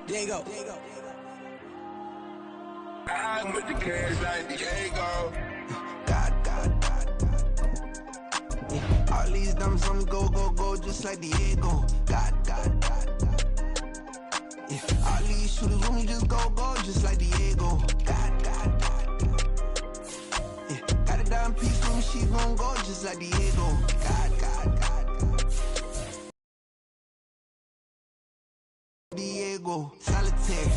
Diego. I'm with the cash like Diego. God. Yeah. All these dumps on me go, just like Diego. God. Yeah. All these shooters with me just go, just like Diego. God. Yeah. Got a dime piece with me, she gon' go, just like Diego. God. Diego, solitaire.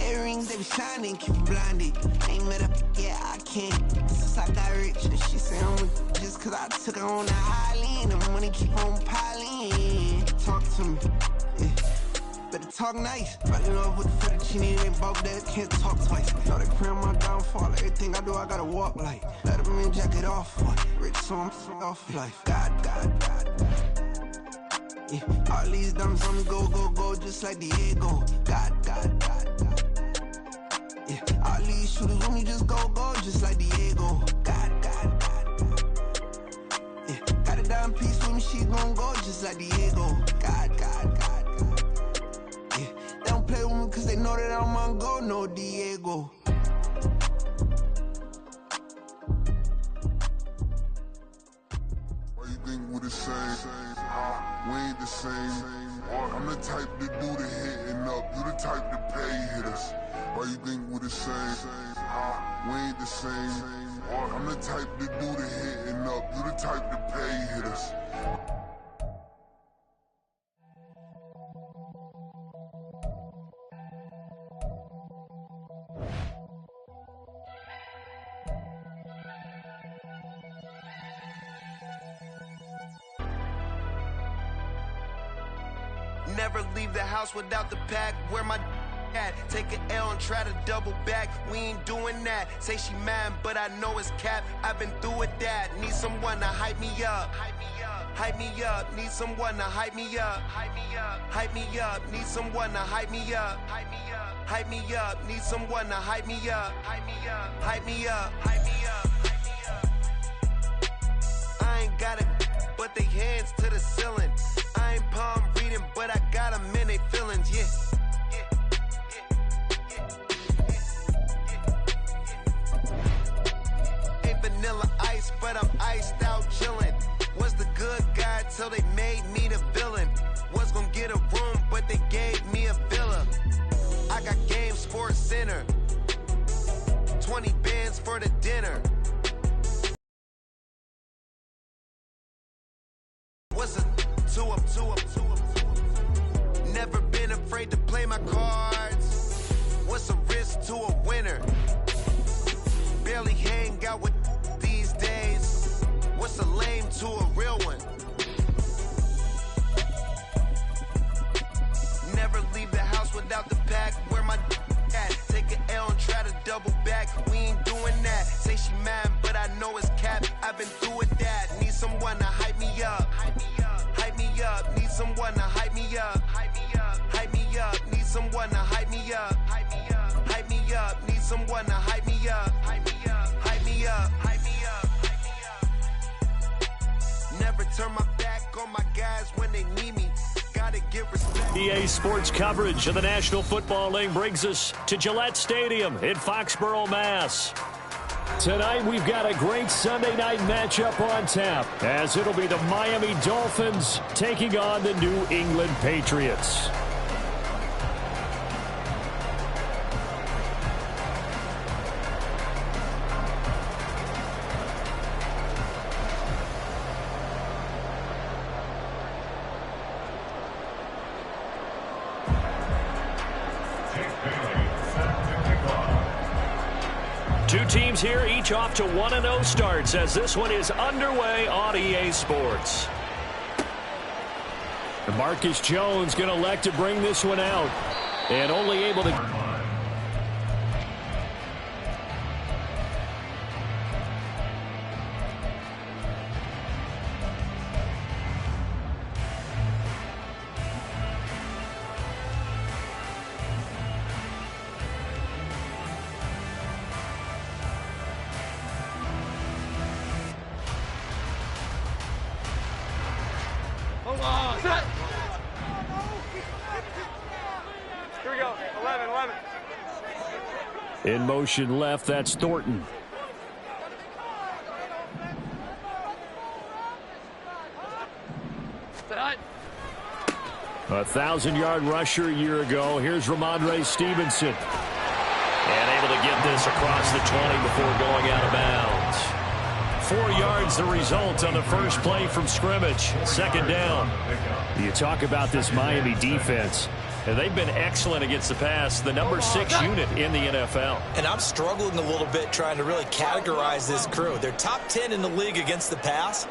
Earrings, they be shining, keep me blinded. Ain't met up, yeah, I can't. Since I got rich, and she say I'm just cause I took her on the island. The money keep on piling. Talk to me, yeah. Better talk nice. Running off with the fettuccine, ain't about that, can't talk twice. Know they pray on my downfall, everything I do, I gotta walk like. Let them in, jacket off, rich, so I'm off life. God. Yeah. All these dumps on me go, just like Diego. God. Yeah. All these shooters with me just go, just like Diego. God. Yeah. Got a dime piece with me, she gon' go, just like Diego. God. Yeah. They don't play with me cause they know that I'm on go, no Diego. Why you think we the same? We ain't the same. I'm the type to do the hitting up. You the type to pay hitters. Why you think we the same? We ain't the same. I'm the type to do the hitting up. You the type to pay hitters. Never leave the house without the pack. Where my at? Take an L and try to double back. We ain't doing that. Say she mad, but I know it's cap. I've been through with that. Need someone to hype me up. Hype me up. Need someone to hype me up. Hype me up. Need someone to hype me up. Hype me up. Need someone to hype me up. Hype me up. I ain't got it, but they hands to the ceiling. I ain't palm reading, but I got them in they feelings, yeah. Ain't vanilla ice, but I'm iced out chillin'. Was the good guy till they made me the villain. Was gonna get a room, but they gave me a villa. I got game, Sports Center. 20 bands for the dinner. What's a two up? Never been afraid to play my cards. What's a risk to a winner? Barely hang out with these days. What's a lame to a real one? Never leave the house without the pack. Where my at? Take an L and try to double back. We ain't doing that. Say she mad, but I know it's cap. I've been through with that. Need someone to hype me up. Hype me up. Need someone to hype me up. Hype me up. Need someone to hype me up. Hype me up. Need someone to hype me up. Hype me up. Never turn my back on my guys when they need me. Gotta give respect. EA Sports coverage of the National Football League brings us to Gillette Stadium in Foxborough, Mass. Tonight, we've got a great Sunday night matchup on tap, as it'll be the Miami Dolphins taking on the New England Patriots. Two teams here, each off to 1-0 starts as this one is underway on EA Sports. Marcus Jones going to elect to bring this one out, and only able to... Here we go. 11, 11. In motion left, that's Thornton. A 1,000-yard rusher a year ago. Here's Ramondre Stevenson. And able to get this across the 20 before going out of bounds. 4 yards the result on the first play from scrimmage. Second down. You talk about this Miami defense. And they've been excellent against the pass, the number 6 unit in the NFL. And I'm struggling a little bit trying to really categorize this crew. They're top 10 in the league against the pass,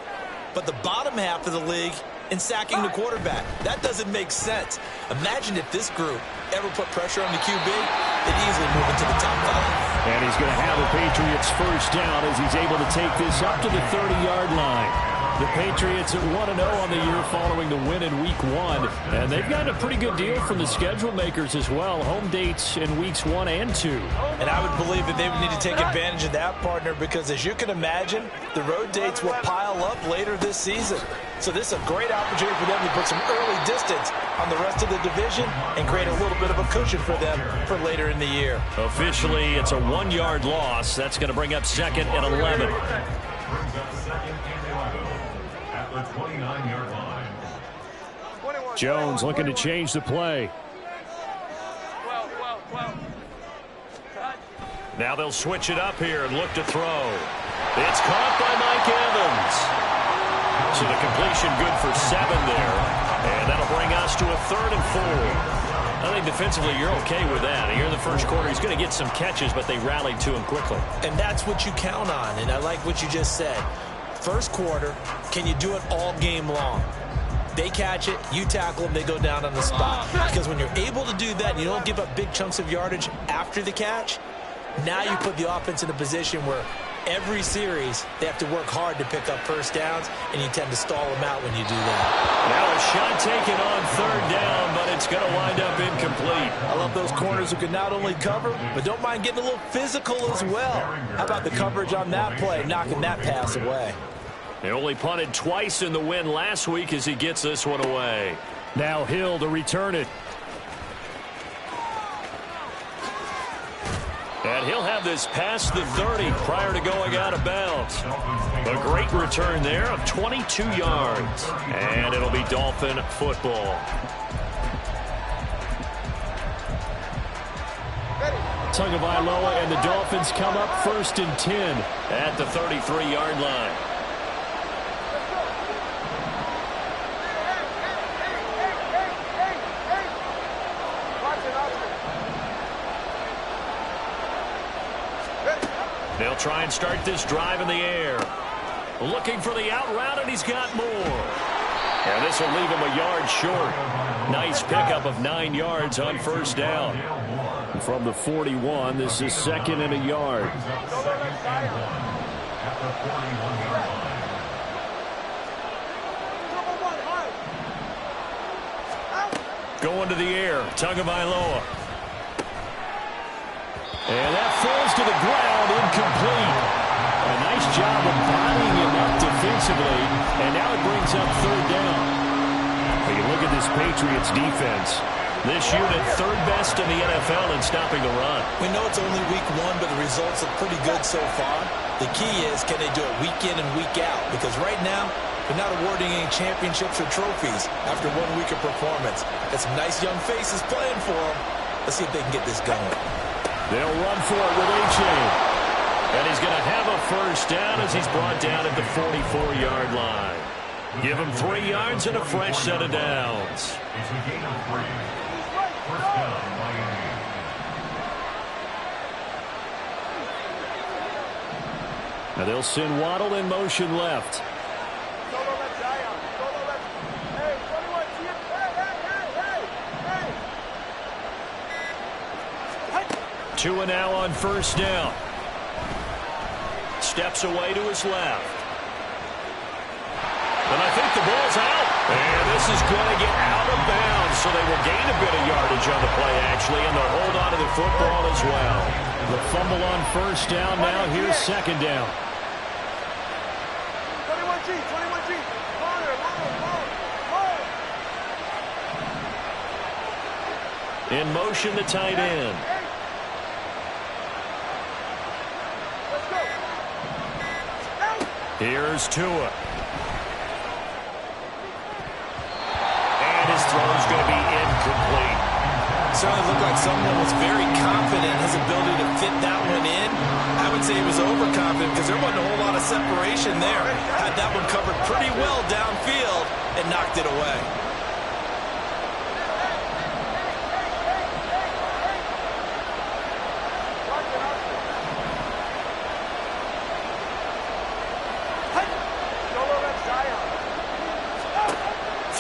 but the bottom half of the league in sacking the quarterback. That doesn't make sense. Imagine if this group ever put pressure on the QB, they'd easily move into the top 5. And he's going to have the Patriots first down as he's able to take this up to the 30-yard line. The Patriots at 1-0 on the year following the win in Week 1. And they've gotten a pretty good deal from the schedule makers as well. Home dates in Weeks 1 and 2. And I would believe that they would need to take advantage of that, partner, because as you can imagine, the road dates will pile up later this season. So this is a great opportunity for them to put some early distance on the rest of the division and create a little bit of a cushion for them for later in the year. Officially, it's a 1-yard loss. That's going to bring up second and 11. The 29-yard line. Jones looking to change the play. 12. Now they'll switch it up here and look to throw. It's caught by Mike Evans. So the completion good for 7 there. And that'll bring us to a 3rd and 4. I think defensively you're okay with that. Here in the first quarter, he's going to get some catches, but they rallied to him quickly. And that's what you count on, and I like what you just said. First quarter, can you do it all game long? They catch it, you tackle them, they go down on the spot. Because when you're able to do that and you don't give up big chunks of yardage after the catch, now you put the offense in a position where every series they have to work hard to pick up first downs, and you tend to stall them out when you do that. Now a shot taken on 3rd down, but it's going to wind up incomplete. I love those corners who can not only cover, but don't mind getting a little physical as well. How about the coverage on that play, knocking that pass away? They only punted twice in the win last week as he gets this one away. Now Hill to return it. And he'll have this past the 30 prior to going out of bounds. A great return there of 22 yards. And it'll be Dolphin football. Tagovailoa and the Dolphins come up 1st and 10 at the 33-yard line. They'll try and start this drive in the air. Looking for the out route, and he's got more. And this will leave him a yard short. Nice pickup of 9 yards on first down. From the 41, this is 2nd and a yard. Going to the air, Tagovailoa. And that falls to the ground, incomplete. A nice job of bodying him up defensively, and now it brings up 3rd down. When you look at this Patriots defense, this unit 3rd best in the NFL in stopping the run. We know it's only week 1, but the results look pretty good so far. The key is, can they do it week in and week out? Because right now, they're not awarding any championships or trophies after 1 week of performance. Got some nice young faces playing for them. Let's see if they can get this going. They'll run for it with A-Chain. And he's going to have a first down as he's brought down at the 44-yard line. Give him 3 yards and a fresh set of downs. It's a gain of 3. First down, Miami. Now they'll send Waddle in motion left. 2 now on first down. Steps away to his left. And I think the ball's out. And this is going to get out of bounds, so they will gain a bit of yardage on the play, actually, and they'll hold on to the football as well. The fumble on first down now. Here's 2nd down. 21G. Longer. In motion, the tight end. Here's Tua. And his throw's going to be incomplete. Certainly looked like someone was very confident in his ability to fit that one in. I would say he was overconfident because there wasn't a whole lot of separation there. Had that one covered pretty well downfield and knocked it away.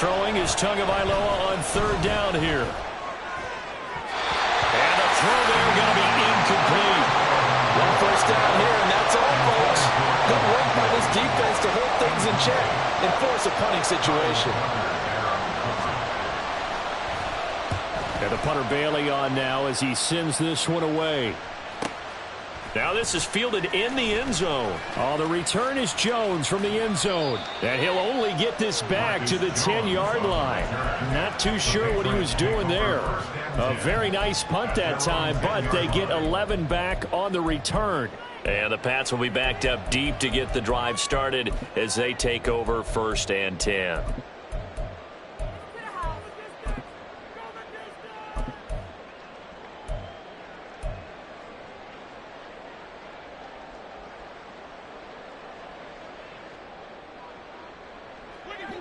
Throwing is Tagovailoa on third down here. And the throw there going to be incomplete. One first down here, and that's all, folks. Good work by this defense to hold things in check and force a punting situation. And the punter Bailey on now as he sends this one away. Now this is fielded in the end zone. Oh, the return is Jones from the end zone. And he'll only get this back to the 10-yard line. Not too sure what he was doing there. A very nice punt that time, but they get 11 back on the return. And the Pats will be backed up deep to get the drive started as they take over 1st and 10.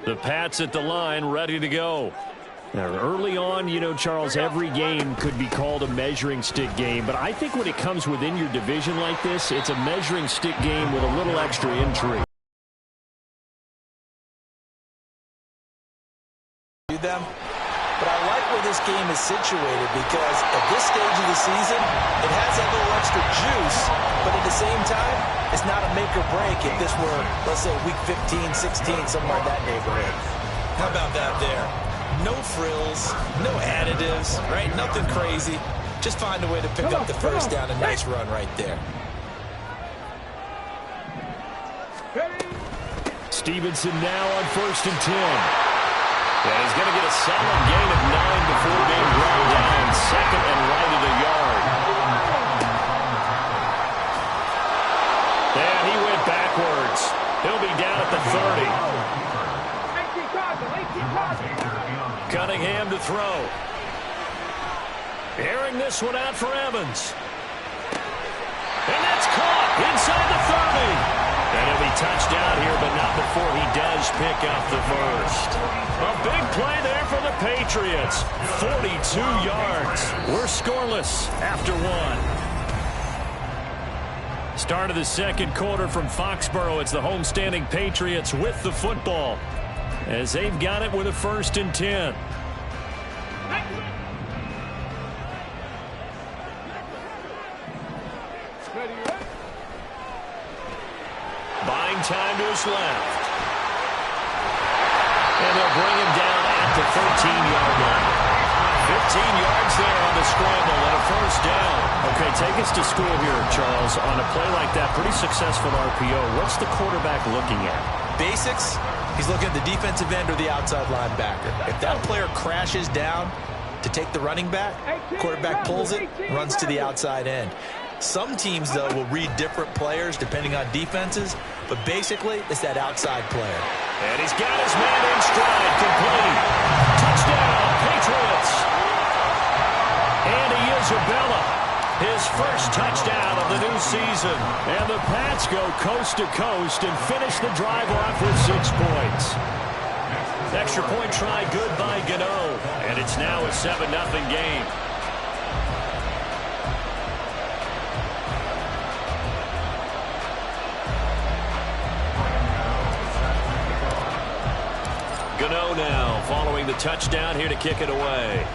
The Pats at the line, ready to go. Now, early on, you know, Charles, every game could be called a measuring stick game. But I think when it comes within your division like this, it's a measuring stick game with a little extra intrigue. Them. But I like where this game is situated because at this stage of the season, it has that little extra juice, but at the same time, it's not a make or break if this were, let's say, week 15, 16, somewhere in that neighborhood. How about that there? No frills, no additives, right? Nothing crazy. Just find a way to pick up the first down. A nice run right there. Stevenson now on 1st and 10. And he's going to get a solid gain of 9 before being brought down. 2nd and right at a yard. And he went backwards. He'll be down at the 30. Cunningham to throw. Airing this one out for Evans. And that's caught inside the 30. And he'll be touched down here, but not before he does pick up the first. A big play there for the Patriots. 42 yards. We're scoreless after 1. Start of the second quarter from Foxborough. It's the homestanding Patriots with the football as they've got it with a 1st and 10. Buying time to his left. And they'll bring him down at the 13-yard line. 15 yards there on the scramble and a first down. Okay, take us to school here, Charles. On a play like that, pretty successful RPO. What's the quarterback looking at? Basics. He's looking at the defensive end or the outside linebacker. If that player crashes down to take the running back, quarterback pulls it, runs to the outside end. Some teams, though, will read different players depending on defenses, but basically it's that outside player. And he's got his man in stride, complete. Touchdown, Patriots. Andy Isabella, his first touchdown of the new season. And the Pats go coast to coast and finish the drive off with 6 points. Extra point try good by Gano, and it's now a 7-0 game. Gano now following the touchdown here to kick it away.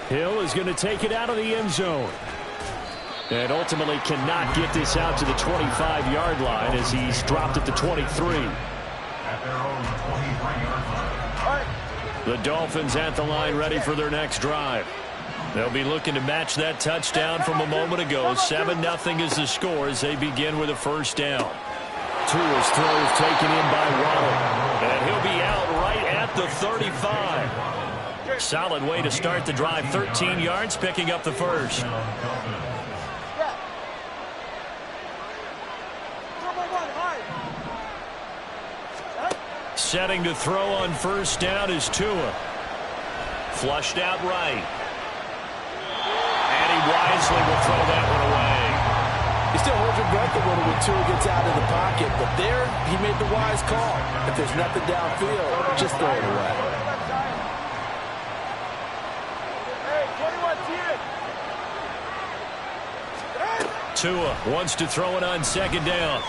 Hill is going to take it out of the end zone. And ultimately cannot get this out to the 25-yard line as he's dropped at the 23. The Dolphins at the line ready for their next drive. They'll be looking to match that touchdown from a moment ago. 7-0 is the score as they begin with a first down. Tua's throw is taken in by Waddle. And he'll be out right at at the 35. Solid way to start the drive. 13 yards, picking up the first. Setting to throw on first down is Tua. Flushed out right. And he wisely will throw that one away. He still holds your breath a little when Tua gets out of the pocket, but there he made the wise call. If there's nothing downfield, just throw it away. Tua wants to throw it on second down.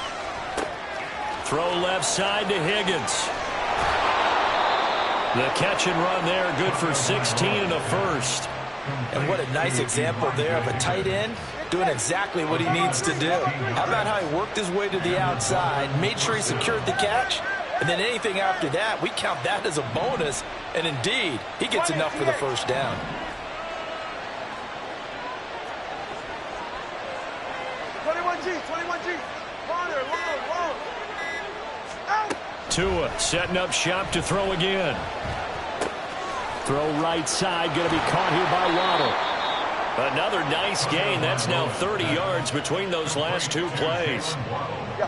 Throw left side to Higgins. The catch and run there, good for 16 and a first. And what a nice example there of a tight end doing exactly what he needs to do. How about how he worked his way to the outside, made sure he secured the catch, and then anything after that, we count that as a bonus. And indeed, he gets enough for the first down. Tua setting up shop to throw again. Throw right side, going to be caught here by Waddle. Another nice gain. That's now 30 yards between those last two plays.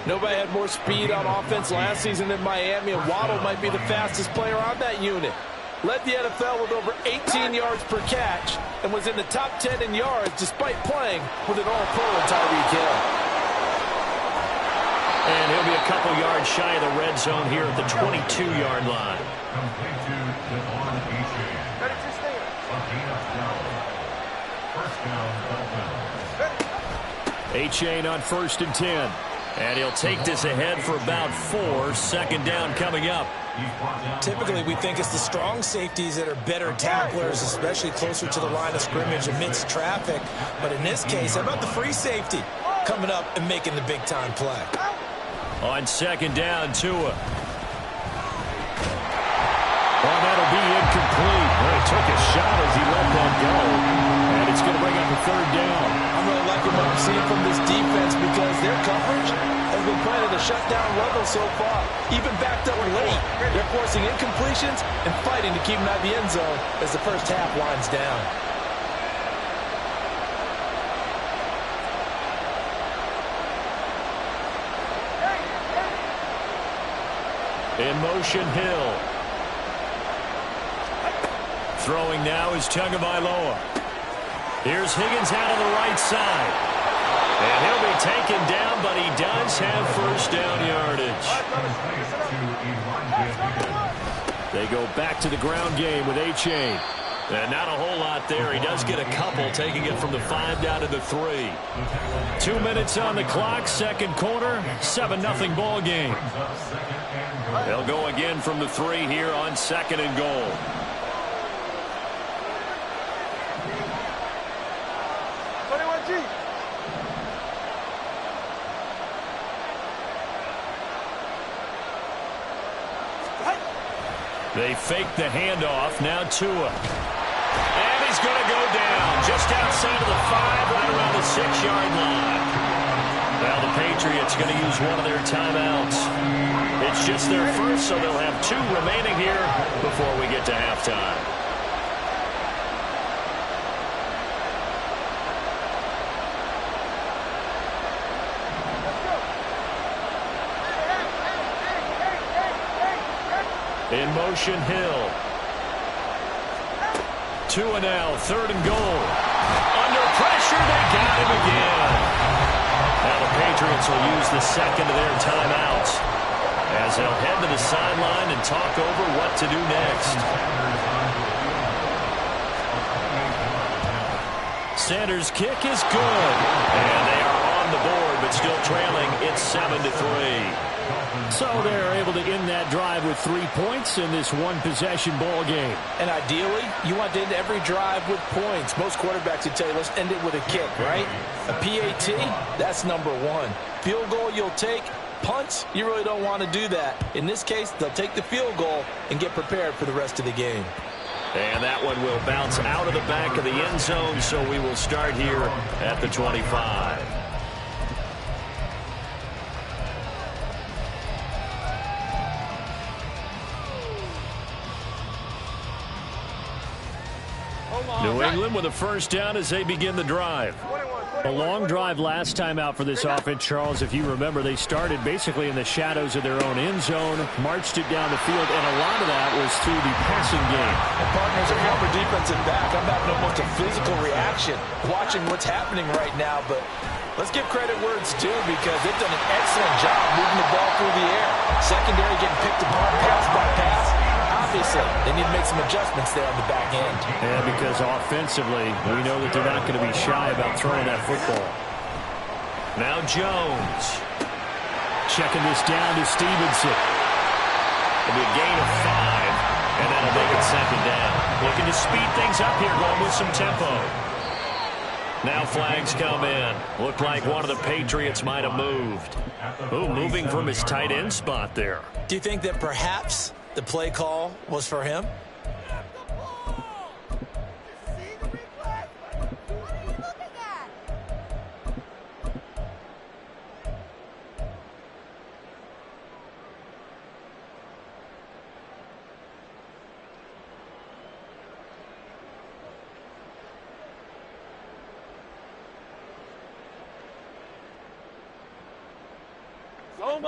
Nobody had more speed on offense last season than Miami, and Waddle might be the fastest player on that unit. Led the NFL with over 18 yards per catch and was in the top 10 in yards despite playing with an all-pro in Tyreek Hill. And he'll be a couple yards shy of the red zone here at the 22-yard line. A-Chain on 1st and 10. And he'll take this ahead for about 4. Second down coming up. Typically, we think it's the strong safeties that are better tacklers, especially closer to the line of scrimmage amidst traffic. But in this case, how about the free safety coming up and making the big-time play? On second down, Tua. Oh, that'll be incomplete. Well, he took a shot as he let that go. And it's going to bring up a third down. I'm really liking what I'm seeing from this defense because their coverage has been playing at a shutdown level so far. Even backed up late, they're forcing incompletions and fighting to keep them out of the end zone as the first half winds down. In motion, Hill. Throwing now is Tagovailoa. Here's Higgins out of the right side. And he'll be taken down, but he does have first down yardage. They go back to the ground game with A-Chain. And not a whole lot there. He does get a couple, taking it from the 5 down to the 3. 2 minutes on the clock, second quarter, 7-0 ball game. They'll go again from the 3 here on second and goal. They fake the handoff. Now Tua. And he's going to go down just outside of the 5, right around the 6-yard line. Now the Patriots going to use one of their timeouts. It's just their first, so they'll have 2 remaining here before we get to halftime. In motion, Hill. Tua now, third and goal. Under pressure, they got him again. Now the Patriots will use the second of their timeouts as they'll head to the sideline and talk over what to do next. Sanders' kick is good. And they are on the board, but still trailing. It's 7-3. So they're able to end that drive with 3 points in this one-possession ball game. And ideally, you want to end every drive with points. Most quarterbacks would tell you, let's end it with a kick, right? A PAT, that's number 1. Field goal you'll take. Punts, you really don't want to do that. In this case, they'll take the field goal and get prepared for the rest of the game. And that one will bounce out of the back of the end zone, so we will start here at the 25. New England with a first down as they begin the drive. A long drive last time out for this offense, Charles. If you remember, they started basically in the shadows of their own end zone, marched it down the field, and a lot of that was through the passing game. The partners are former defensive back. I'm having almost a physical reaction watching what's happening right now, but let's give credit where it's due because they've done an excellent job moving the ball through the air. Secondary getting picked apart pass by pass. Obviously, they need to make some adjustments there on the back end. Yeah, because offensively, we know that they're not going to be shy about throwing that football. Now Jones. Checking this down to Stevenson. It'll be a gain of 5, and that'll make it second down. Looking to speed things up here, going with some tempo. Now flags come in. Looked like one of the Patriots might have moved. Ooh, moving from his tight end spot there. Do you think that perhaps the play call was for him?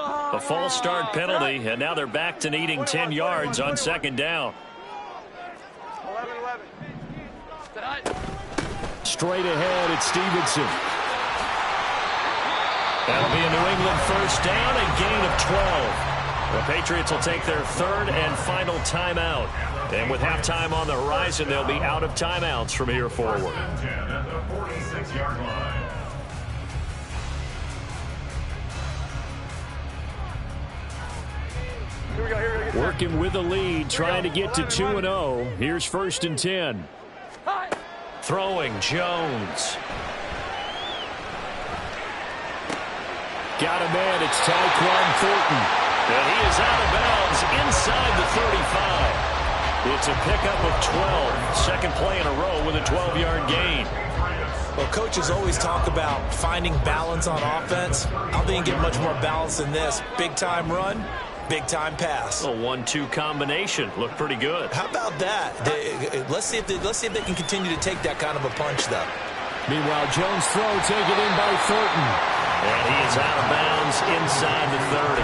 A false start penalty, and now they're back to needing 10 yards on second down. 11. Straight ahead, it's Stevenson. That'll be a New England first down, a gain of 12. The Patriots will take their third and final timeout. And with halftime on the horizon, they'll be out of timeouts from here forward. 10 at the 46-yard line. Working with the lead, trying to get to 2-0. Here's 1st and 10. Throwing, Jones. Got a man, it's Tyquan Thornton. And he is out of bounds inside the 35. It's a pickup of 12. Second play in a row with a 12-yard gain. Well, coaches always talk about finding balance on offense. I don't think you get much more balance than this. Big-time run, big-time pass. A 1-2 combination. Looked pretty good. How about that? Let's see if they can continue to take that kind of a punch, though. Meanwhile, Jones' throw taken in by Thornton. And he is out of bounds inside the 30.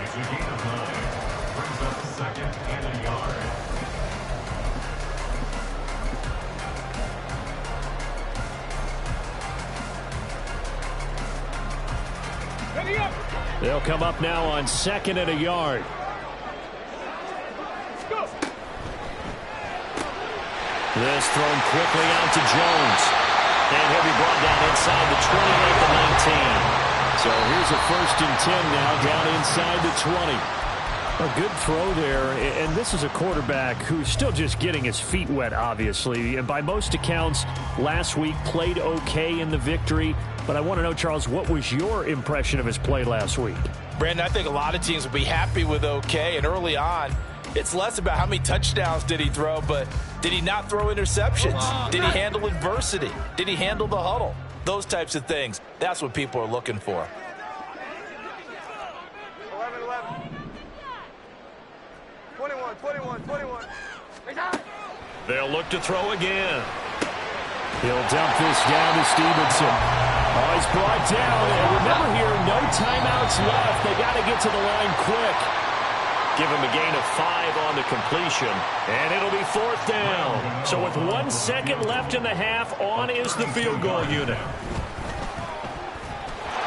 It's a gain of 9. Brings up 2nd and a yard. They'll come up now on 2nd and a yard. This thrown quickly out to Jones. And he'll be brought down inside the 20 at the 19. So here's a 1st and 10 now down inside the 20. A good throw there, and this is a quarterback who's still just getting his feet wet, obviously. And by most accounts, last week played okay in the victory. But I want to know, Charles, what was your impression of his play last week? Brandon, I think a lot of teams will be happy with okay. And early on, it's less about how many touchdowns did he throw, but did he not throw interceptions? Did he handle adversity? Did he handle the huddle? Those types of things. That's what people are looking for. 21. They'll look to throw again. He'll dump this down to Stevenson. Oh, he's brought down. And remember here, no timeouts left. They got to get to the line quick. Give him a gain of 5 on the completion. And it'll be 4th down. So with 1 second left in the half, on is the field goal unit.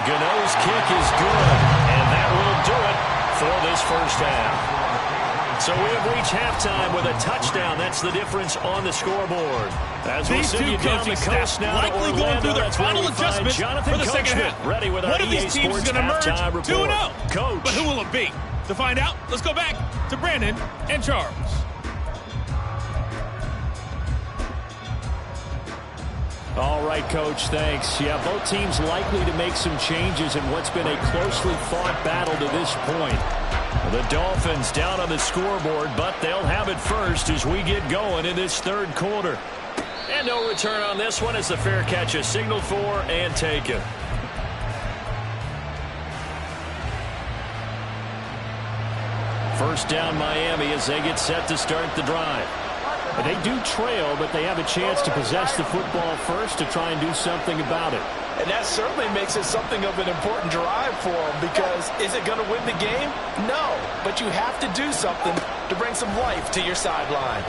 Gano's kick is good. And that will do it for this first half. So we have reached halftime with a touchdown. That's the difference on the scoreboard. As we send you down the coast now to likely Orlando, going through their that's where final we find adjustments Jonathan for the second Coachman, half. ready with One our of these EA teams is Sports going to emerge halftime report. 2-0. Coach. But who will it be? To find out, let's go back to Brandon and Charles. All right, Coach, thanks. Yeah, both teams likely to make some changes in what's been a closely fought battle to this point. The Dolphins down on the scoreboard, but they'll have it first as we get going in this third quarter. And no return on this one as the fair catch is signaled for and taken. First down Miami as they get set to start the drive. They do trail, but they have a chance to possess the football first to try and do something about it. And that certainly makes it something of an important drive for them, because is it going to win the game? No, but you have to do something to bring some life to your sideline.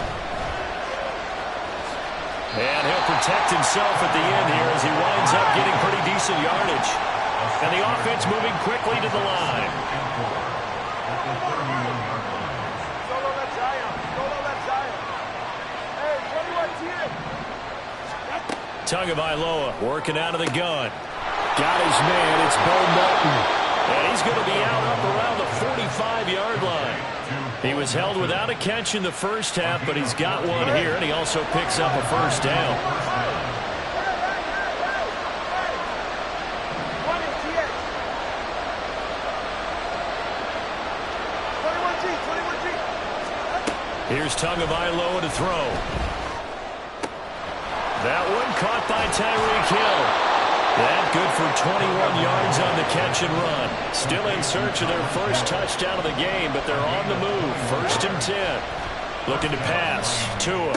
And he'll protect himself at the end here as he winds up getting pretty decent yardage. And the offense moving quickly to the line. Tagovailoa working out of the gun. Got his man. It's Bo Martin. And he's going to be out up around the 45-yard line. He was held without a catch in the first half, but he's got one here, and he also picks up a first down. Here's Tagovailoa to throw. That one caught by Tyreek Hill. That good for 21 yards on the catch and run. Still in search of their first touchdown of the game, but they're on the move. 1st and 10. Looking to pass. Tua.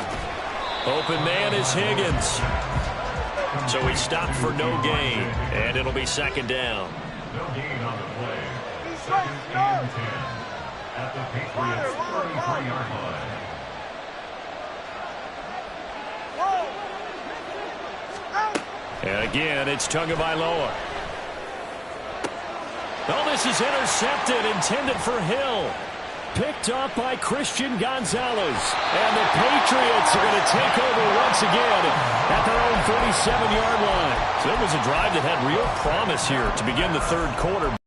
Open man is Higgins. So he stopped for no gain, and it'll be 2nd down. No gain on the play. 2nd and 10 at the Patriots' 33-yard line. And again, it's Tagovailoa. Oh, this is intercepted, intended for Hill. Picked up by Christian Gonzalez. And the Patriots are going to take over once again at their own 47-yard line. So it was a drive that had real promise here to begin the 3rd quarter.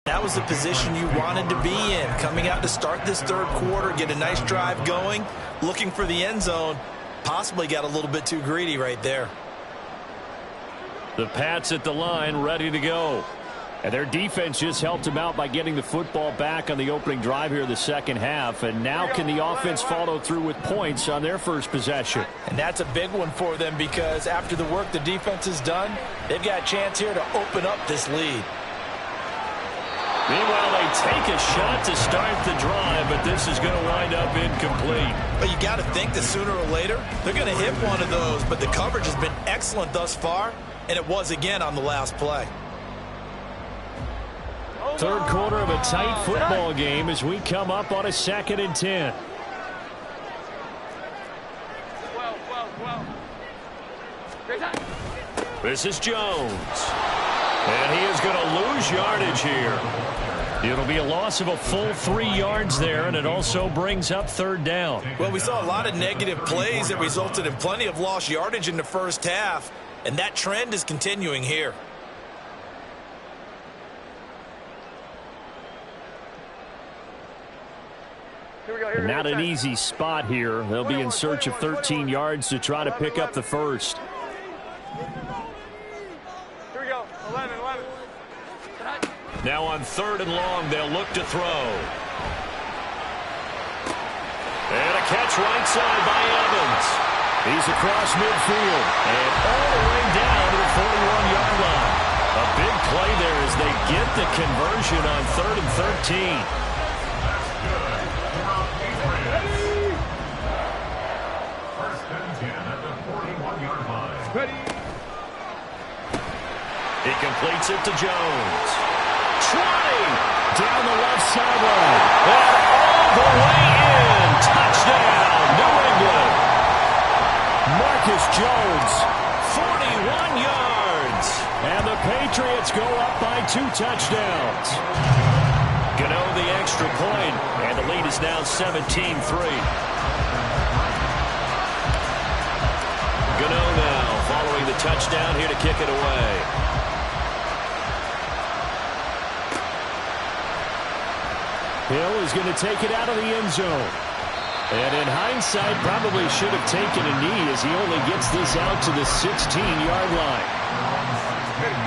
That was the position you wanted to be in. Coming out to start this 3rd quarter, get a nice drive going, looking for the end zone. Possibly got a little bit too greedy right there. The Pats at the line ready to go. And their defense just helped them out by getting the football back on the opening drive here in the 2nd half. And now can the offense follow through with points on their first possession? And that's a big one for them, because after the work the defense has done, they've got a chance here to open up this lead. Meanwhile, they take a shot to start the drive, but this is going to wind up incomplete. But you got to think that sooner or later, they're going to hit one of those. But the coverage has been excellent thus far, and it was again on the last play. 3rd quarter of a tight football game as we come up on a 2nd and 10. This is Jones. And he is going to lose yardage here. It'll be a loss of a full 3 yards there, and it also brings up 3rd down. Well, we saw a lot of negative plays that resulted in plenty of lost yardage in the first half, and that trend is continuing here. Not an easy spot here. They'll be in search of 13 yards to try to pick up the first. Now on 3rd and long, they'll look to throw. And a catch right side by Evans. He's across midfield and all the way down to the 41-yard line. A big play there as they get the conversion on 3rd and 13. That's good for our Patriots. 1st and 10 at the 41-yard line. He completes it to Jones. 20 down the left sideline. And all the way in. Touchdown, New England. Marcus Jones, 41 yards. And the Patriots go up by 2 touchdowns. Gano the extra point, and the lead is now 17-3. Gano now following the touchdown here to kick it away. Hill is going to take it out of the end zone. And in hindsight, probably should have taken a knee as he only gets this out to the 16-yard line.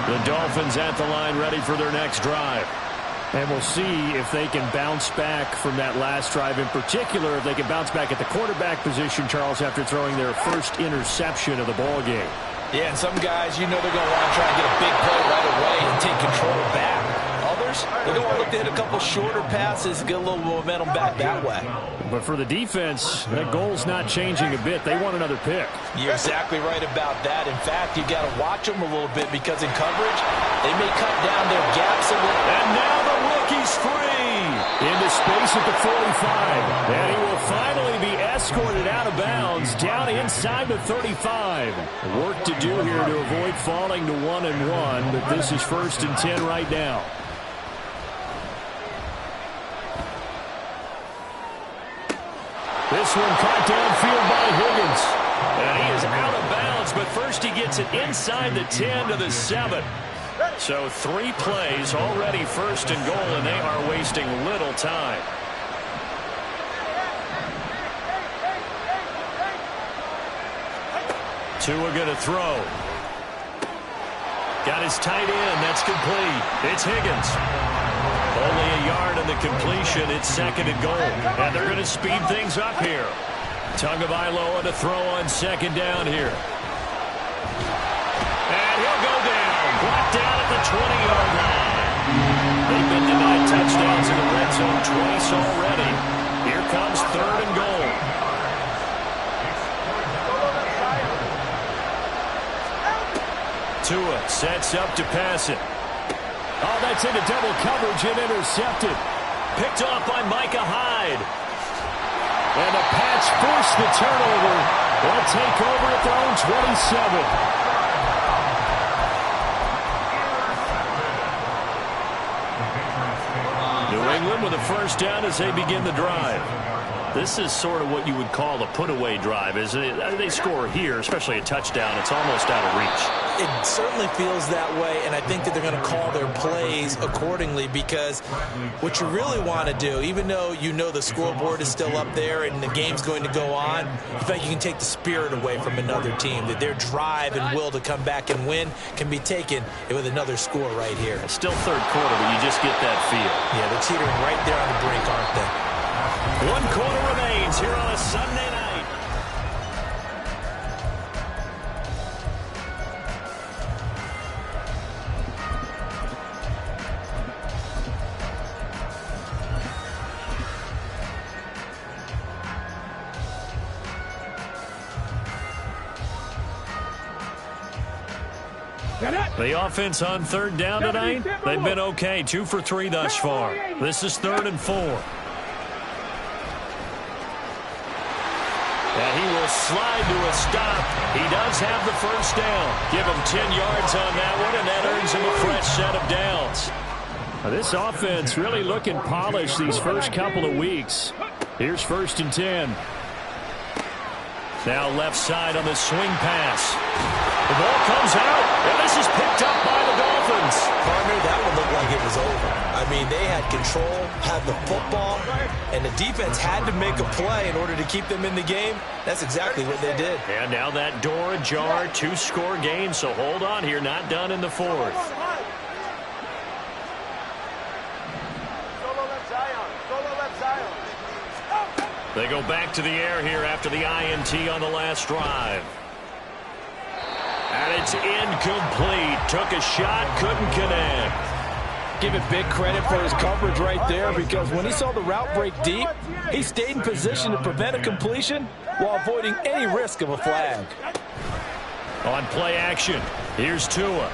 The Dolphins at the line ready for their next drive. And we'll see if they can bounce back from that last drive. In particular, if they can bounce back at the quarterback position, Charles, after throwing their first interception of the ball game. Yeah, and some guys, you know they're going to want to try and get a big play right away and take control back. Others, receivers, they're going to look to hit a couple shorter passes, get a little momentum back that way. But for the defense, that goal's not changing a bit. They want another pick. You're exactly right about that. In fact, you've got to watch them a little bit because in coverage, they may cut down their gaps a little. And now the rookie's free into space at the 45. And he will finally be escorted out of bounds down inside the 35. Work to do here to avoid falling to 1-1, but this is 1st and 10 right now. This one caught downfield by Higgins. And he is out of bounds, but first he gets it inside the 10 to the 7. So 3 plays already 1st and goal, and they are wasting little time. Tua going to throw. Got his tight end. That's complete. It's Higgins. Only a yard on the completion. It's 2nd and goal. And they're going to speed things up here. Tagovailoa to throw on 2nd down here. And he'll go down. Brought down at the 20-yard line. They've been denied touchdowns in the red zone twice already. Here comes 3rd and goal. Tua sets up to pass it. Oh, that's into double coverage and intercepted. Picked off by Micah Hyde. And the Pats force the turnover. They'll take over at their own 27. New England with a 1st down as they begin the drive. This is sort of what you would call a put-away drive, isn't it? They score here, especially a touchdown. It's almost out of reach. It certainly feels that way, and I think that they're going to call their plays accordingly because what you really want to do, even though you know the scoreboard is still up there and the game's going to go on, in fact, you can take the spirit away from another team, that their drive and will to come back and win can be taken with another score right here. It's still 3rd quarter, but you just get that feel. Yeah, they're teetering right there on the brink, aren't they? 1 quarter remains here on a Sunday night. The offense on 3rd down tonight, they've been okay. 2 for 3 thus far. This is 3rd and 4. And he will slide to a stop. He does have the 1st down. Give him 10 yards on that one, and that earns him a fresh set of downs. Now, this offense really looking polished these first couple of weeks. Here's 1st and 10. Now left side on the swing pass. The ball comes out, and this is picked up by the Dolphins. Partner, that one looked like it was over. I mean, they had control, had the football, and the defense had to make a play in order to keep them in the game. That's exactly what they did. And now that door ajar, 2-score game, so hold on here, not done in the 4th. They go back to the air here after the INT on the last drive. And it's incomplete. Took a shot, couldn't connect. Give it big credit for his coverage right there because when he saw the route break deep, he stayed in position to prevent a completion while avoiding any risk of a flag. On play action, here's Tua.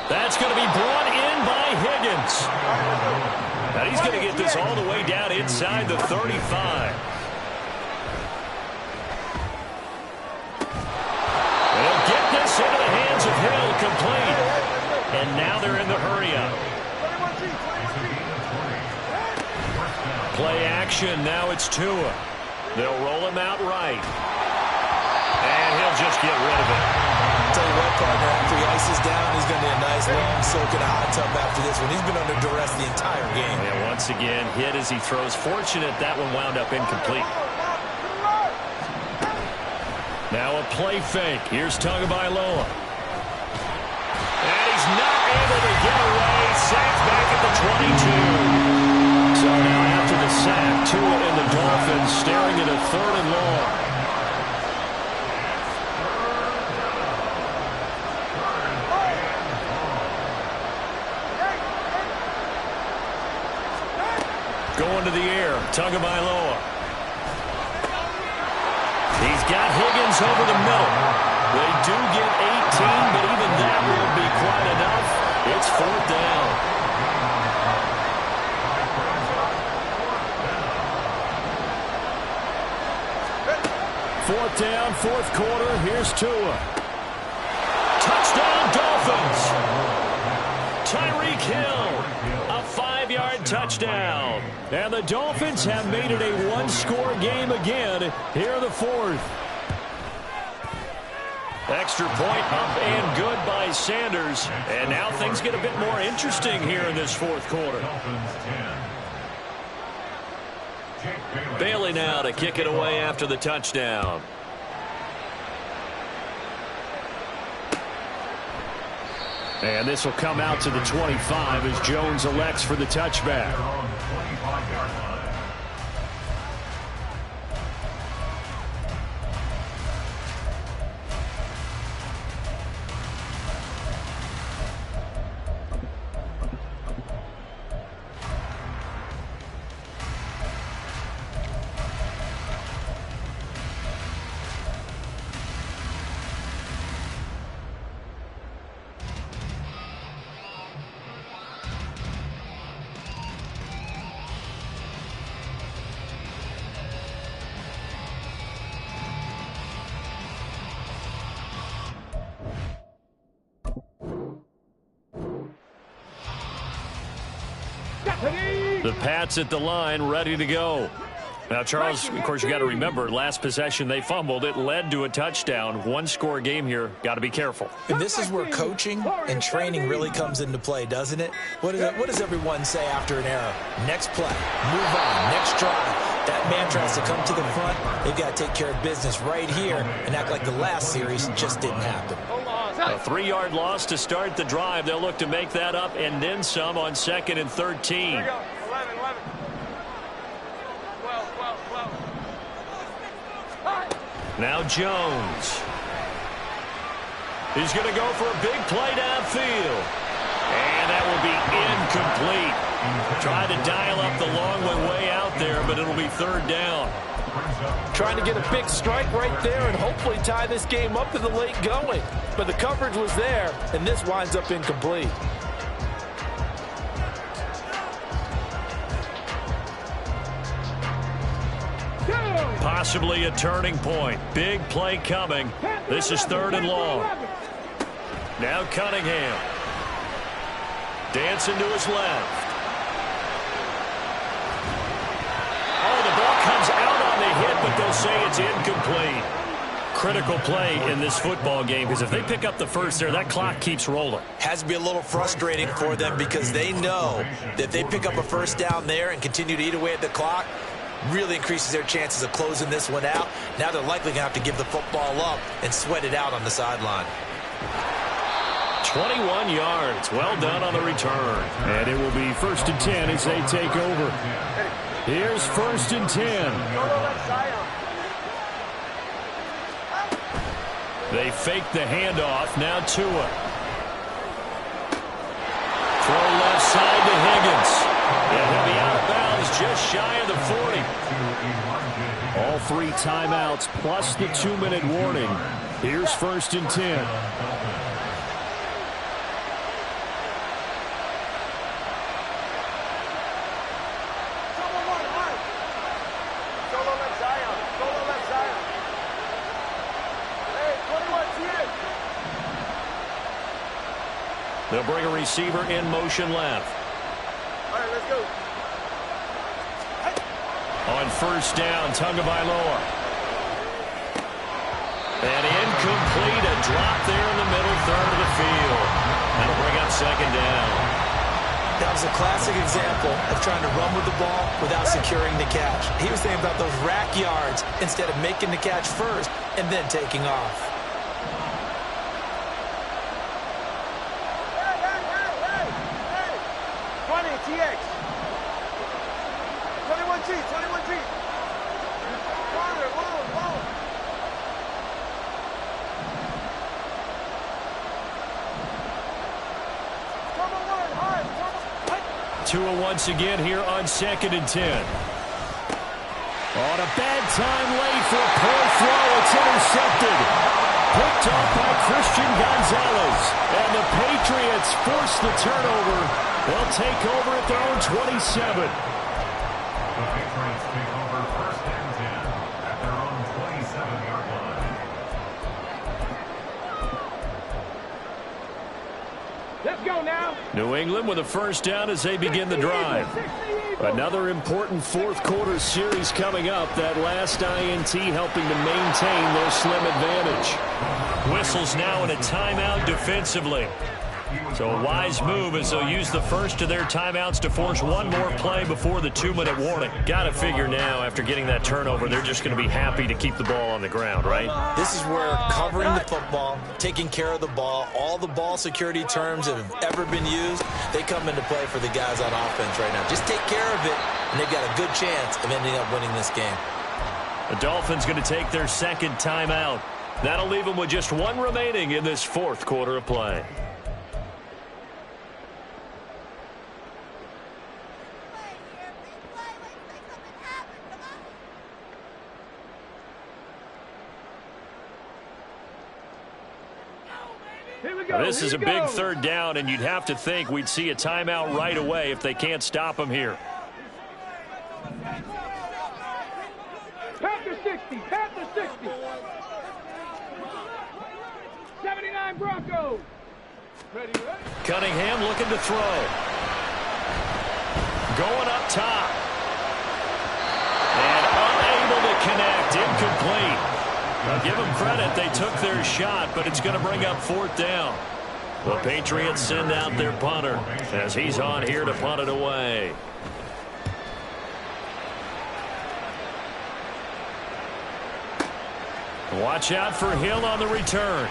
That's going to be brought in by Higgins. And he's going to get this all the way down inside the 35. They'll get this into the hands of Hill, complete. And now they're in the hurry-up. Play action, now it's Tua. They'll roll him out right. And he'll just get rid of it. Tell you what, partner, after he ices down, he's going to need a nice long soak in a hot tub after this one. He's been under duress the entire game. And once again, hit as he throws. Fortunate that one wound up incomplete. Now a play fake. Here's Tagovailoa. And he's not able to get away. Sacked back at the 22. So now after the sack, Tua and the Dolphins staring at a 3rd and long. Going to the air. Tagovailoa. He's got Higgins over the middle. They do get 18, but even that won't be quite enough. It's 4th down. 4th down, 4th quarter. Here's Tua. Touchdown, Dolphins. Tyreek Hill, a 5-yard touchdown. And the Dolphins have made it a one-score game again here in the 4th. Extra point up and good by Sanders. And now things get a bit more interesting here in this 4th quarter. Bailey now to kick it away after the touchdown. And this will come out to the 25 as Jones elects for the touchback. The Pats at the line, ready to go. Now, Charles, of course, you got to remember, last possession they fumbled. It led to a touchdown. One-score game here. Got to be careful. And this is where coaching and training really comes into play, doesn't it? What does everyone say after an error? Next play, move on, next drive. That man tries to come to the front. They've got to take care of business right here and act like the last series just didn't happen. A 3-yard loss to start the drive. They'll look to make that up and then some on 2nd and 13. Here we go. 11, 11. 12, 12, 12. Now Jones. He's going to go for a big play downfield. And that will be incomplete. Try to dial up the long way out there, but it'll be 3rd down. Trying to get a big strike right there and hopefully tie this game up in the late going. But the coverage was there, and this winds up incomplete. Possibly a turning point. Big play coming. This is 3rd and long. Now Cunningham. Dancing to his left. Oh, the ball comes out on the hit, but they'll say it's incomplete. Critical play in this football game, because if they pick up the first there, that clock keeps rolling. Has to be a little frustrating for them because they know that if they pick up a first down there and continue to eat away at the clock, really increases their chances of closing this one out. Now they're likely going to have to give the football up and sweat it out on the sideline. 21 yards. Well done on the return. And it will be 1st and 10 as they take over. Here's 1st and 10. They fake the handoff. Now Tua. Throw left side to Higgins. And he'll be out of bounds just shy of the 40. All 3 timeouts plus the 2-minute warning. Here's 1st and 10. They'll bring a receiver in motion left. All right, let's go. On 1st down, Tagovailoa. And incomplete, a drop there in the middle third of the field. That'll bring up 2nd down. That was a classic example of trying to run with the ball without securing the catch. He was thinking about those rack yards instead of making the catch first and then taking off. TX. 21G, 21G. Corner, move. Tua once again here on 2nd and 10. On a bad time late for a poor throw. It's intercepted. Picked off by Christian Gonzalez. And the Patriots force the turnover. They'll take over at their own 27. The Patriots take over 1st and 10 at their own 27-yard line. Let's go now. New England with a first down as they begin the drive. Another important fourth-quarter series coming up. That last INT helping to maintain their slim advantage. Whistles now in a timeout defensively. So a wise move as they'll use the first of their timeouts to force one more play before the 2-minute warning. Got to figure now, after getting that turnover, they're just going to be happy to keep the ball on the ground, right? This is where covering the football, taking care of the ball, all the ball security terms that have ever been used, they come into play for the guys on offense right now. Just take care of it, and they've got a good chance of ending up winning this game. The Dolphins going to take their second timeout. That'll leave them with just one remaining in this fourth quarter of play. This is a big third down, and you'd have to think we'd see a timeout right away if they can't stop them here. Panther 60, Panther 60. 79 Broncos. Ready? Cunningham looking to throw. Going up top. And unable to connect. Incomplete. Now give them credit. They took their shot, but it's going to bring up 4th down. The Patriots send out their punter as he's on here to punt it away. Watch out for Hill on the return.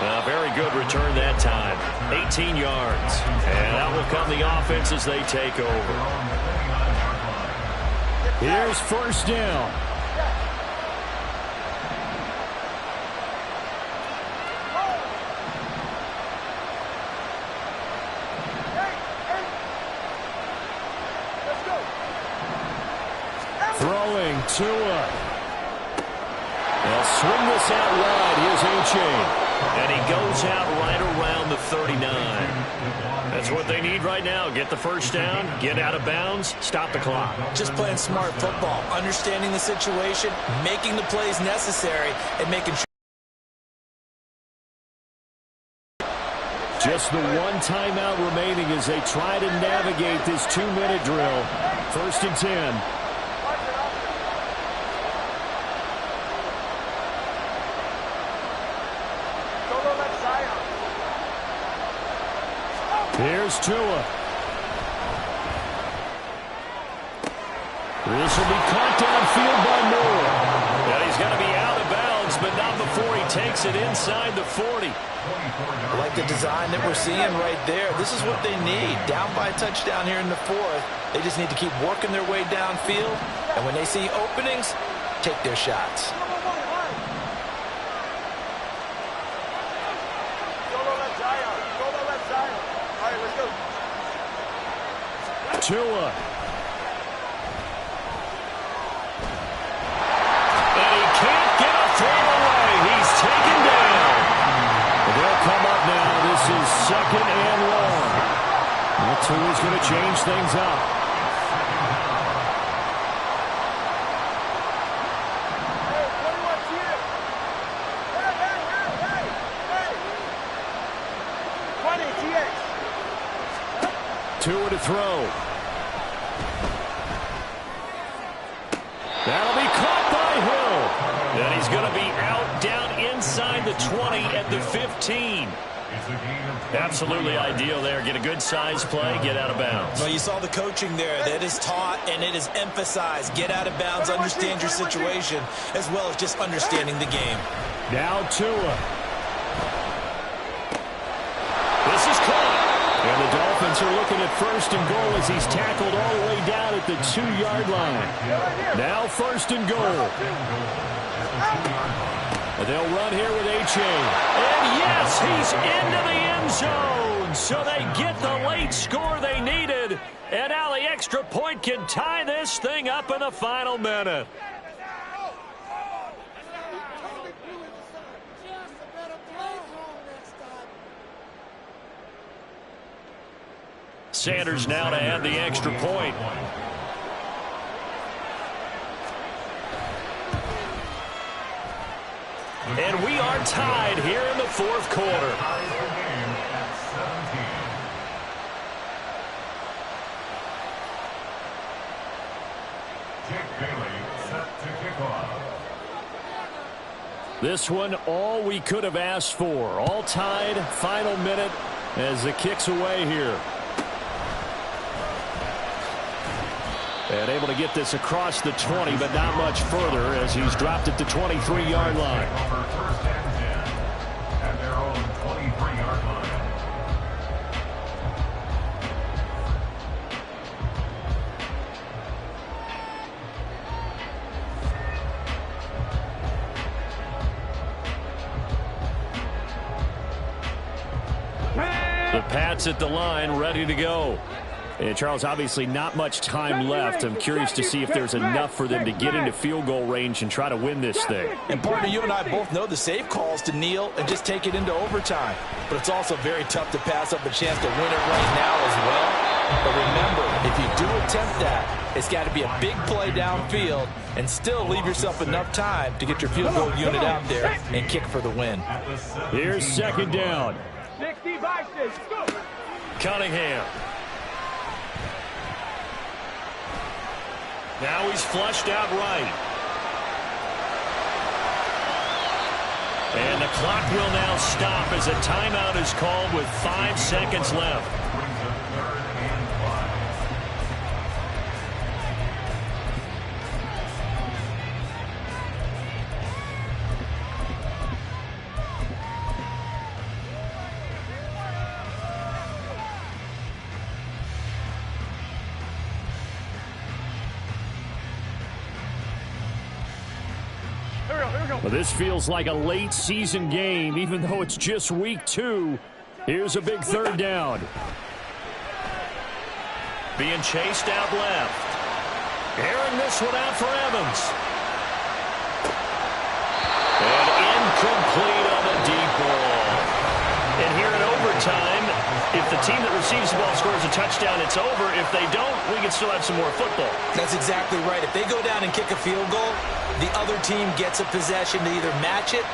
A very good return that time. 18 yards. And out will come the offense as they take over. Here's first down. Throwing Tua. They'll swing this out wide. Here's A-Chain. And he goes out right around the 39. That's what they need right now. Get the first down, get out of bounds, stop the clock. Just playing smart football, understanding the situation, making the plays necessary, and making sure. Just the one timeout remaining as they try to navigate this 2-minute drill. 1st and 10. Here's Tua. This will be caught downfield by Moore. And he's going to be out of bounds, but not before he takes it inside the 40. I like the design that we're seeing right there. This is what they need. Down by a touchdown here in the 4th. They just need to keep working their way downfield. And when they see openings, take their shots. Tua. And he can't get a throw away. He's taken down. They'll come up now. This is 2nd and long. Tua's going to change things up. Tua to throw. That'll be caught by Hill. And he's going to be out down inside the 20 at the 15. Absolutely ideal there. Get a good size play, get out of bounds. Well, you saw the coaching there. That is taught and it is emphasized. Get out of bounds, understand your situation, as well as just understanding the game. Now Tua. This is caught. And the Dolphins are looking at 1st and goal as he's tackled all the way down at the 2-yard line. Now 1st and goal. And they'll run here with A-Chain. And yes, he's into the end zone. So they get the late score they needed. And now the extra point can tie this thing up in the final minute. Sanders now to add the extra point. And we are tied here in the fourth quarter. This one, all we could have asked for. All tied, final minute as the kick's away here. And able to get this across the 20, but not much further as he's dropped it to 23-yard line. At their own 23-yard line. The Pats at the line, ready to go. And Charles, obviously not much time left. I'm curious to see if there's enough for them to get into field goal range and try to win this thing. And partner, you and I both know the safe calls to kneel and just take it into overtime. But it's also very tough to pass up a chance to win it right now as well. But remember, if you do attempt that, it's got to be a big play downfield and still leave yourself enough time to get your field goal unit out there and kick for the win. Here's second down. 60 by 6. Cunningham. Now he's flushed out right. And the clock will now stop as a timeout is called with 5 seconds left. Well, this feels like a late season game, even though it's just week 2. Here's a big third down. Being chased out left. Airing this one out for Evans. And incomplete on the deep ball. And here in overtime, if the team that receives the ball scores a touchdown, it's over. If they don't, we can still have some more football. That's exactly right. If they go down and kick a field goal, the other team gets a possession to either match it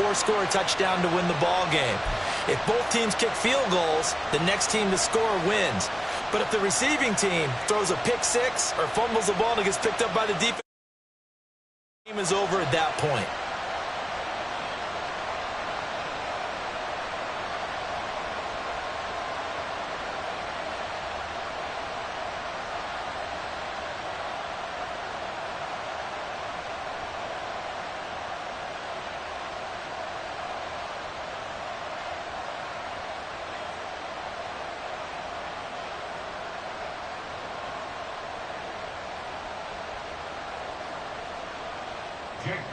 or score a touchdown to win the ball game. If both teams kick field goals, the next team to score wins. But if the receiving team throws a pick six or fumbles the ball and it gets picked up by the defense, the game is over at that point.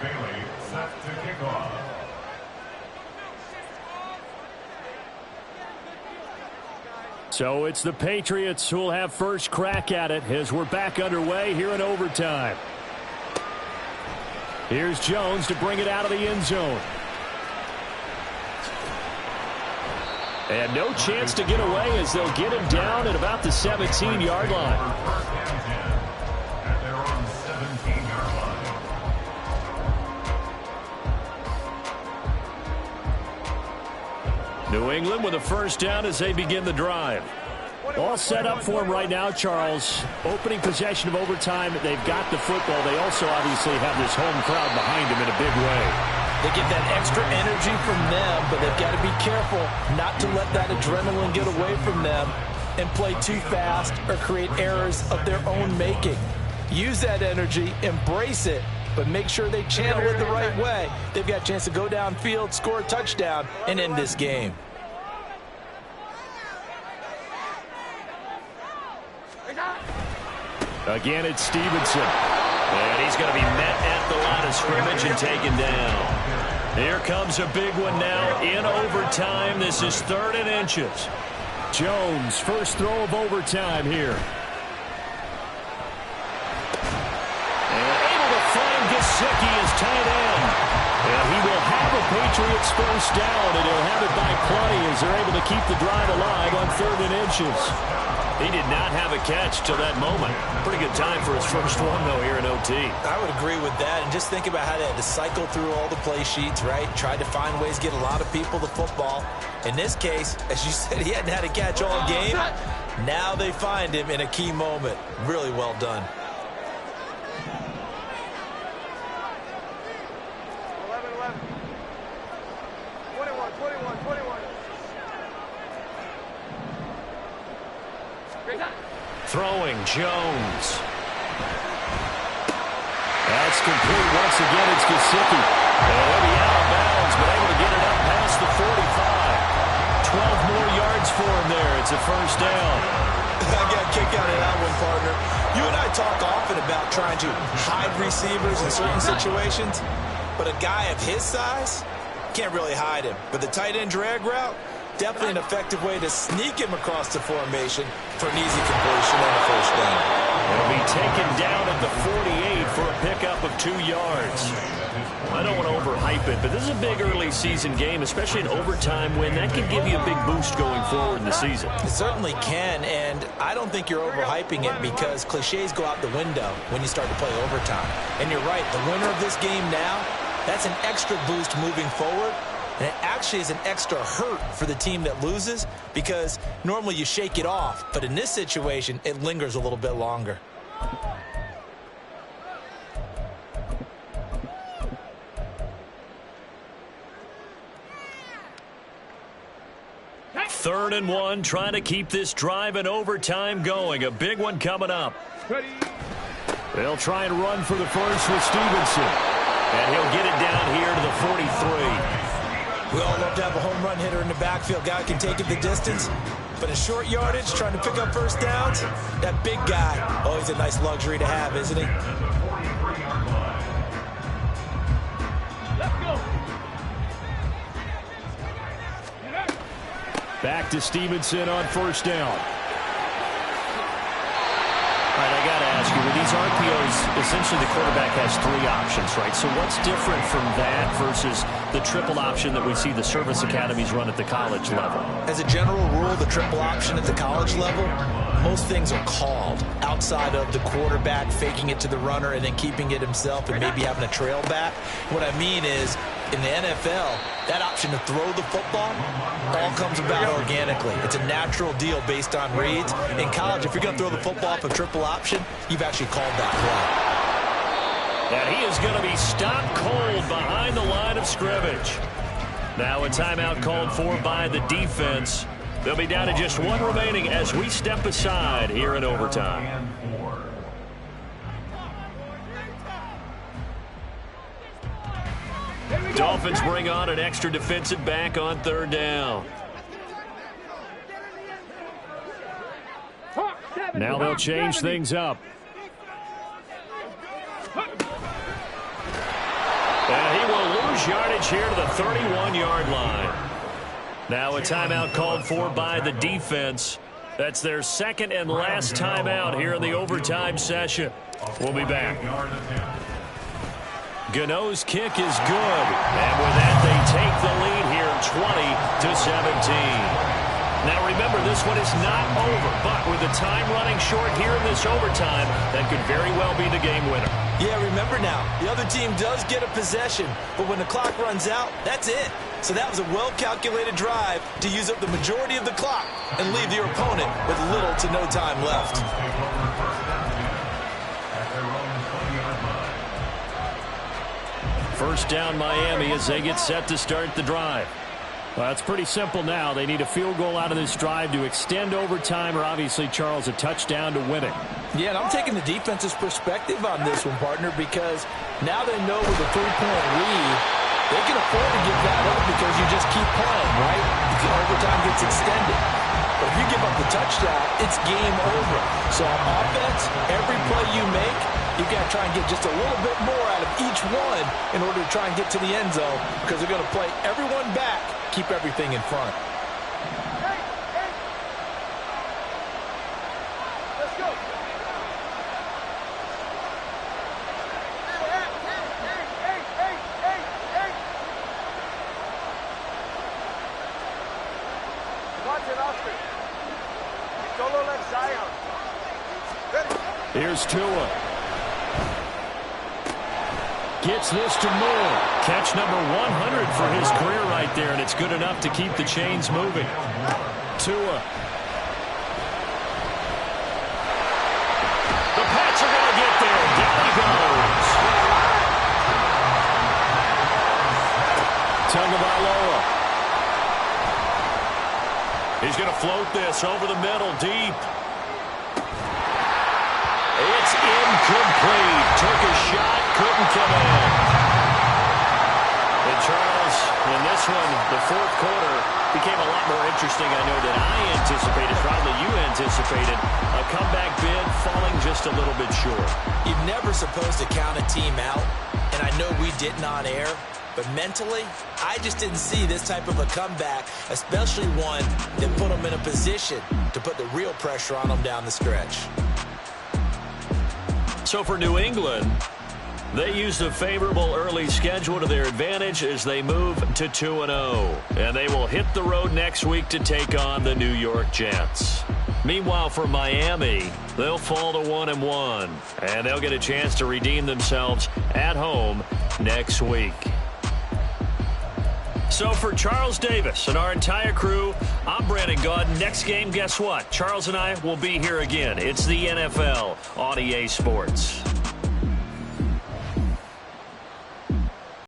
Bailey set to kick off. So it's the Patriots who will have first crack at it as we're back underway here in overtime. Here's Jones to bring it out of the end zone. And no chance to get away as they'll get him down at about the 17-yard line. New England with a first down as they begin the drive. All set up for him right now, Charles. Opening possession of overtime. They've got the football. They also obviously have this home crowd behind them in a big way. They get that extra energy from them, but they've got to be careful not to let that adrenaline get away from them and play too fast or create errors of their own making. Use that energy, embrace it, but make sure they channel it the right way. They've got a chance to go downfield, score a touchdown, and end this game. Again, it's Stevenson. And he's going to be met at the line of scrimmage and taken down. Here comes a big one now in overtime. This is 3rd and inches. Jones, first throw of overtime here. And able to find Gesicki as tight end. And he will have a Patriots first down, and he'll have it by plenty as they're able to keep the drive alive on 3rd and inches. He did not have a catch till that moment. Pretty good time for his first one, though, here in OT. I would agree with that. And just think about how they had to cycle through all the play sheets, right? Tried to find ways to get a lot of people the football. In this case, as you said, he hadn't had a catch all game. Now they find him in a key moment. Really well done. 11-11. 21. Throwing Jones. That's complete once again. It's Gesicki. And he'll be out of bounds, but able to get it up past the 45. 12 more yards for him there. It's a first down. I got a kick out of that one, partner. You and I talk often about trying to hide receivers in certain situations, but a guy of his size can't really hide him. But the tight end drag route, definitely an effective way to sneak him across the formation for an easy completion and a first down. It'll be taken down at the 48 for a pickup of 2 yards. I don't want to overhype it, but this is a big early season game, especially an overtime win. That can give you a big boost going forward in the season. It certainly can, and I don't think you're overhyping it because cliches go out the window when you start to play overtime. And you're right, the winner of this game now, that's an extra boost moving forward. And it actually is an extra hurt for the team that loses because normally you shake it off. But in this situation, it lingers a little bit longer. Third and 1, trying to keep this drive in overtime going. A big one coming up. They'll try and run for the first with Stevenson. And he'll get it down here to the 43. We all love to have a home run hitter in the backfield. Guy can take it the distance. But in short yardage, trying to pick up first downs, that big guy, always a nice luxury to have, isn't he? Let's go. Back to Stevenson on first down. All right, I got to ask you, with these RPOs, essentially the quarterback has 3 options, right? So what's different from that versus the triple option that we see the service academies run at the college level? As a general rule, the triple option at the college level, most things are called outside of the quarterback faking it to the runner and then keeping it himself and maybe having a trail back. What I mean is, in the NFL, that option to throw the football all comes about organically. It's a natural deal based on reads. In college, if you're going to throw the football off a triple option, you've actually called that play. And he is going to be stopped cold behind the line of scrimmage. Now a timeout called for by the defense. They'll be down to just 1 remaining as we step aside here in overtime. Dolphins bring on an extra defensive back on 3rd down. Now they'll change things up. And he will lose yardage here to the 31-yard line. Now a timeout called for by the defense. That's their second and last timeout here in the overtime session. We'll be back. Gano's kick is good. And with that, they take the lead here 20-17. Now remember, this one is not over, but with the time running short here in this overtime, that could very well be the game winner. Yeah, remember now, the other team does get a possession, but when the clock runs out, that's it. So that was a well-calculated drive to use up the majority of the clock and leave your opponent with little to no time left. First down Miami as they get set to start the drive. Well, it's pretty simple now. They need a field goal out of this drive to extend overtime or obviously, Charles, a touchdown to win it. Yeah, and I'm taking the defense's perspective on this one, partner, because now they know with a 3-point lead, they can afford to give that up because you just keep playing, right? The overtime gets extended. But if you give up the touchdown, it's game over. So on offense, every play you make, you've got to try and get just a little bit more out of each one in order to try and get to the end zone because they're going to play everyone back, keep everything in front. Here's Tua. Gets this to Moore. Catch number 100 for his career right there, and it's good enough to keep the chains moving. Tua. The Pats are going to get there. Down he goes. Tagovailoa. He's going to float this over the middle, deep. It's incomplete. Took a shot, couldn't come in. And Charles, in this one, the fourth quarter became a lot more interesting, I know, than I anticipated. Probably you anticipated. A comeback bid falling just a little bit short. You're never supposed to count a team out, and I know we didn't on air, but mentally, I just didn't see this type of a comeback, especially one that put them in a position to put the real pressure on them down the stretch. So for New England, they used a favorable early schedule to their advantage as they move to 2-0. And they will hit the road next week to take on the New York Jets. Meanwhile, for Miami, they'll fall to 1-1. And they'll get a chance to redeem themselves at home next week. So for Charles Davis and our entire crew, I'm Brandon Gaudin. Next game, guess what? Charles and I will be here again. It's the NFL on EA Sports.